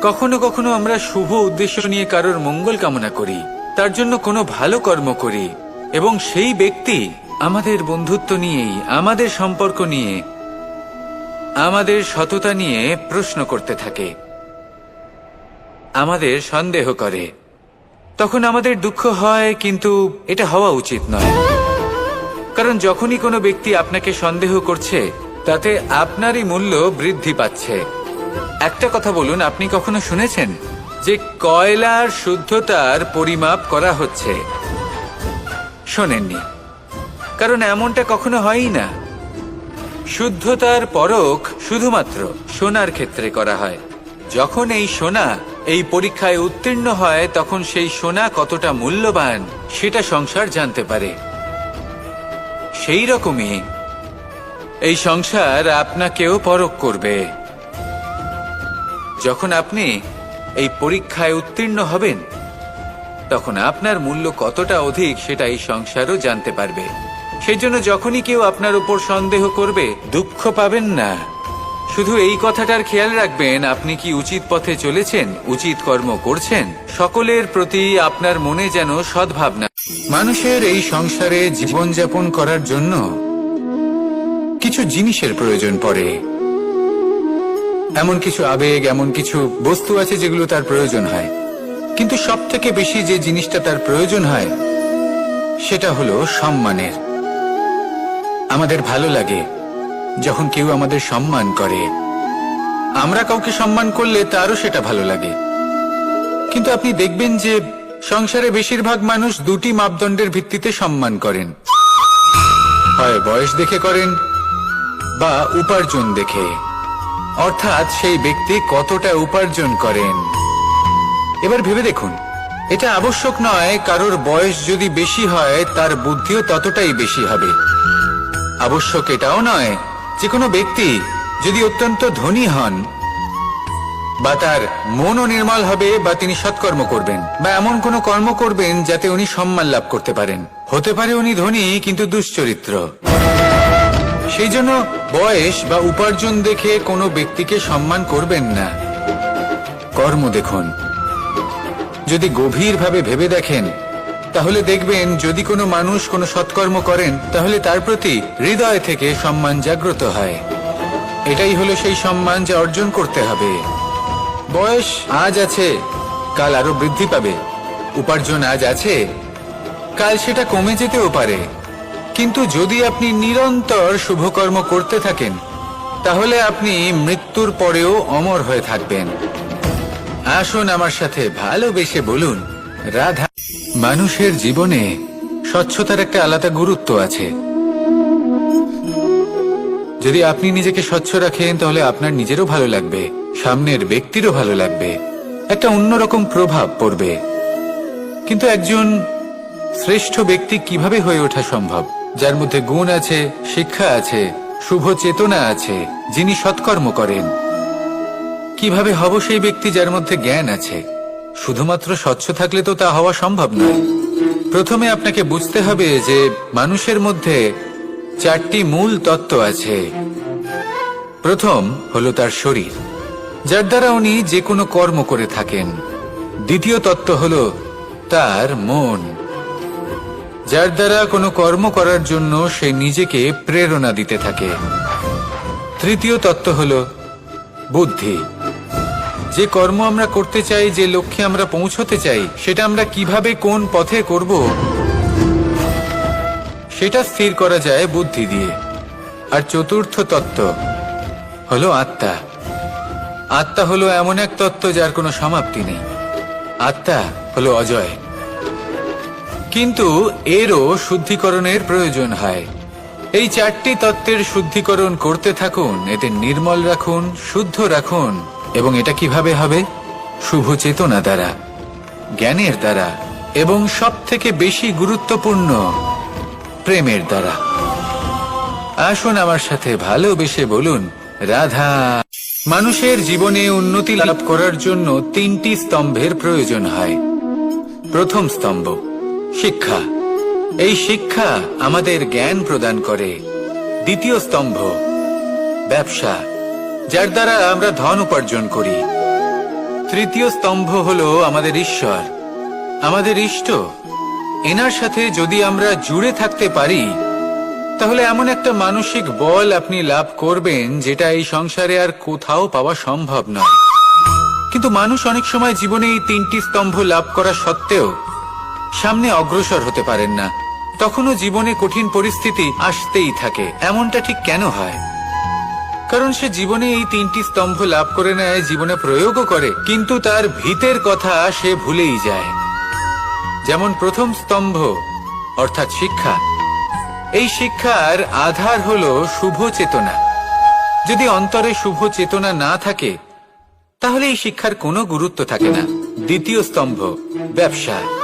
কখনো কখনো আমরা শুভ উদ্দেশ্য নিয়ে কারোর মঙ্গল কামনা করি, তার জন্য কোনো ভালো কর্ম করি, এবং সেই ব্যক্তি আমাদের বন্ধুত্ব নিয়েই, আমাদের সম্পর্ক নিয়ে, আমাদের সততা নিয়ে প্রশ্ন করতে থাকে, আমাদের সন্দেহ করে। তখন আমাদের দুঃখ হয়, কিন্তু এটা হওয়া উচিত নয়। কারণ যখনই কোনো ব্যক্তি আপনাকে সন্দেহ করছে, তাতে আপনারই মূল্য বৃদ্ধি পাচ্ছে। একটা কথা বলুন, আপনি কখনো শুনেছেন যে কয়লার শুদ্ধতার পরিমাপ করা হচ্ছে? শোনেননি, কারণ এমনটা কখনো হয়ই না। শুদ্ধতার পরখ শুধুমাত্র সোনার ক্ষেত্রে করা হয়। যখন এই সোনা এই পরীক্ষায় উত্তীর্ণ হয়, তখন সেই সোনা কতটা মূল্যবান সেটা সংসার জানতে পারে। সেই রকমই এই সংসার আপনাকেও পরখ করবে। যখন আপনি এই পরীক্ষায় উত্তীর্ণ হবেন, তখন আপনার মূল্য কতটা অধিক সেটা এই সংসারও জানতে পারবে। সেই জন্য যখনই কেউ আপনার উপর সন্দেহ করবে, দুঃখ পাবেন না। শুধু এই কথাটার খেয়াল রাখবেন, আপনি কি উচিত পথে চলেছেন, উচিত কর্ম করছেন। সকলের প্রতি আপনার মনে যেন সদ্ভাবনা। মানুষের এই সংসারে জীবনযাপন করার জন্য কিছু জিনিসের প্রয়োজন পড়ে। এমন কিছু আবেগ, এমন কিছু বস্তু আছে যেগুলো তার প্রয়োজন হয়। কিন্তু সব থেকে বেশি যে জিনিসটা তার প্রয়োজন হয়, সেটা হলো সম্মানের। আমাদের ভালো লাগে যখন কেউ আমাদের সম্মান করে। আমরা কাউকে সম্মান করলে তারও সেটা ভালো লাগে। কিন্তু আপনি দেখবেন যে সংসারে বেশিরভাগ মানুষ দুটি মাপদণ্ডের ভিত্তিতে সম্মান করেন। হয় বয়স দেখে করেন, বা উপার্জন দেখে। অর্থাৎ সেই ব্যক্তি কতটা উপার্জন করেন। এবার ভেবে দেখুন, এটা আবশ্যক নয় কারোর বয়স যদি বেশি হয় তার বুদ্ধিও ততটাই বেশি হবে। আবশ্যক এটাও নয় যে কোনো ব্যক্তি যদি অত্যন্ত ধনী হন, বা তার মনও নির্মল হবে, বা তিনি সৎকর্ম করবেন, বা এমন কোনো কর্ম করবেন যাতে উনি সম্মান লাভ করতে পারেন। হতে পারে উনি ধনী কিন্তু দুশ্চরিত্র। সেই জন্য বয়স বা উপার্জন দেখে কোনো ব্যক্তিকে সম্মান করবেন না। কর্ম দেখুন। যদি গভীরভাবে ভেবে দেখেন, তাহলে দেখবেন যদি কোনো মানুষ কোনো সৎকর্ম করেন, তাহলে তার প্রতি হৃদয় থেকে সম্মান জাগ্রত হয়। এটাই হলো সেই সম্মান যা অর্জন করতে হবে। বয়স আজ আছে, কাল আরো বৃদ্ধি পাবে। উপার্জন আজ আছে, কাল সেটা কমে যেতেও পারে। কিন্তু যদি আপনি নিরন্তর শুভকর্ম করতে থাকেন, তাহলে আপনি মৃত্যুর পরেও অমর হয়ে থাকবেন। আসুন আমার সাথে ভালোবেসে বলুন, রাধা। মানুষের জীবনে স্বচ্ছতার একটা আলাদা গুরুত্ব আছে। যদি আপনি নিজেকে স্বচ্ছ রাখেন, তাহলে আপনার নিজেরও ভালো লাগবে, সামনের ব্যক্তিরও ভালো লাগবে, একটা অন্যরকম প্রভাব পড়বে। কিন্তু একজন শ্রেষ্ঠ ব্যক্তি কিভাবে হয়ে ওঠা সম্ভব? যার মধ্যে গুণ আছে, শিক্ষা আছে, শুভ চেতনা আছে, যিনি সৎকর্ম করেন। কিভাবে হব সেই ব্যক্তি যার মধ্যে জ্ঞান আছে? শুধুমাত্র স্বচ্ছ থাকলে তো তা হওয়া সম্ভব নয়। প্রথমে আপনাকে বুঝতে হবে যে মানুষের মধ্যে চারটি মূল তত্ত্ব আছে। প্রথম হলো তার শরীর, যার দ্বারা উনি যে কোনো কর্ম করে থাকেন। দ্বিতীয় তত্ত্ব হলো তার মন, যার দ্বারা কোনো কর্ম করার জন্য সে নিজেকে প্রেরণা দিতে থাকে। তৃতীয় তত্ত্ব হলো বুদ্ধি, যে কর্ম আমরা করতে চাই, যে লক্ষ্যে আমরা পৌঁছতে চাই, সেটা আমরা কিভাবে কোন পথে করব সেটা স্থির করা যায় বুদ্ধি দিয়ে। আর চতুর্থ তত্ত্ব হলো আত্মা। আত্মা হলো এমন এক তত্ত্ব যার কোনো সমাপ্তি নেই। আত্মা হলো অজয়। কিন্তু এরও শুদ্ধিকরণের প্রয়োজন হয়। এই চারটি তত্ত্বের শুদ্ধিকরণ করতে থাকুন, এতে নির্মল রাখুন, শুদ্ধ রাখুন। এবং এটা কিভাবে হবে? শুভ চেতনা দ্বারা, জ্ঞানের দ্বারা, এবং সব থেকে বেশি গুরুত্বপূর্ণ প্রেমের দ্বারা। আসুন আমার সাথে ভালোবেসে বলুন, রাধা। মানুষের জীবনে উন্নতি লাভ করার জন্য তিনটি স্তম্ভের প্রয়োজন হয়। প্রথম স্তম্ভ শিক্ষা। এই শিক্ষা আমাদের জ্ঞান প্রদান করে। দ্বিতীয় স্তম্ভ ব্যবসা, যার দ্বারা আমরা ধন উপার্জন করি। তৃতীয় স্তম্ভ হলো আমাদের ঈশ্বর, আমাদের ইষ্ট। এনার সাথে যদি আমরা জুড়ে থাকতে পারি, তাহলে এমন একটা মানসিক বল আপনি লাভ করবেন যেটা এই সংসারে আর কোথাও পাওয়া সম্ভব নয়। কিন্তু মানুষ অনেক সময় জীবনে এই তিনটি স্তম্ভ লাভ করা সত্ত্বেও সামনে অগ্রসর হতে পারেন না। তখনও জীবনে কঠিন পরিস্থিতি আসতেই থাকে। এমনটা ঠিক কেন হয়? কারণ সে জীবনে এই তিনটি স্তম্ভ লাভ করে নেয়, জীবনে প্রয়োগও করে, কিন্তু তার ভিতের কথা সে ভুলেই যায়। যেমন প্রথম স্তম্ভ অর্থাৎ শিক্ষা। এই শিক্ষার আধার হলো শুভ চেতনা। যদি অন্তরে শুভ চেতনা না থাকে, তাহলে এই শিক্ষার কোনো গুরুত্ব থাকে না। দ্বিতীয় স্তম্ভ ব্যবসা।